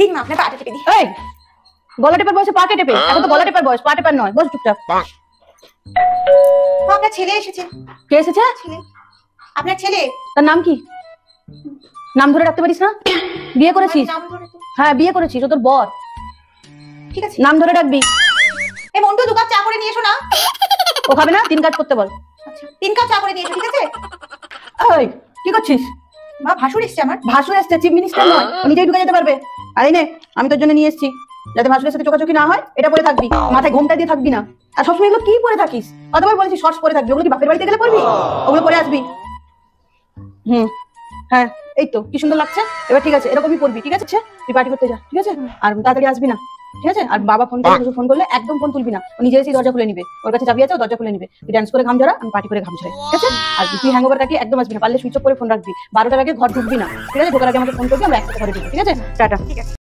দিন মা আপনার পাটা টিপে দিই। এই গলা টেপার বয়সে পা টেপে, এখন তো গলা টেপার বয়স, পা টেপার নয়। বস চুপচাপ। মা আপনার ছেলে এসেছে। কে এসেছে? ছেলে, আপনার ছেলে। তার নাম কি? নাম ধরে রাখতে পারিস না? বিয়ে করেছিস? নাম ধরে তো। হ্যাঁ বিয়ে করেছিস, ও তোর বর। ঠিক আছে, নাম ধরে রাখবি। এই মন্টু 2 কাপ চা করে নিয়ে এসো না। ও খাবে না, 3 কাজ করতে বল। আচ্ছা 3 কাপ চা করে নিয়ে এসো, ঠিক আছে? এই কি করছিস? মা ভাসুর এসেছে আমার। ভাসুর এসছে, চিফ মিনিস্টার নয়, ও নিজেই ঢুকে যেতে পারবে। আর এই নে, আমি তোর জন্য নিয়ে এসেছি, যাতে ভাসুরের সাথে চোখাচোখি না হয়। এটা পরে থাকবি, মাথায় ঘোমটা দিয়ে থাকবি না। আর সবসময় এগুলো কি পরে থাকিস? অতবার বলেছি শর্টস পরে থাকবি, ওগুলো কি বাপের বাড়িতে গেলে পরবি? ওগুলো পরে আসবি। হ্যাঁ এই তো কি সুন্দর লাগছে। এবার ঠিক আছে, এরকমই পরবি, ঠিক আছে? তুই পার্টি করতে যা, ঠিক আছে? আর তাড়াতাড়ি আসবি না, ঠিক আছে? আর বাবা ফোন করলে একদম ফোন তুলবি না, ও নিজে এসে দরজা খুলে নিবে। ওর কাছে চাবি আছে, ও দরজা খুলে নিবে। তুই ডান্স করে ঘাম ঝরা, আমি পার্টি করে ঘাম ঝরাই, ঠিক আছে? আর তুই হ্যাংওভার কাটিয়ে একদম আসবি না, পারলে সুইচ অফ করে ফোন রাখবি। 12টার আগে ঘর ঢুকবি না, ঠিক আছে? ঢোকার আগে আমাকে ফোন করবি, আমরা একসাথে ঘরে ঢুকবি, ঠিক আছে? টাটা। ঠিক আছে।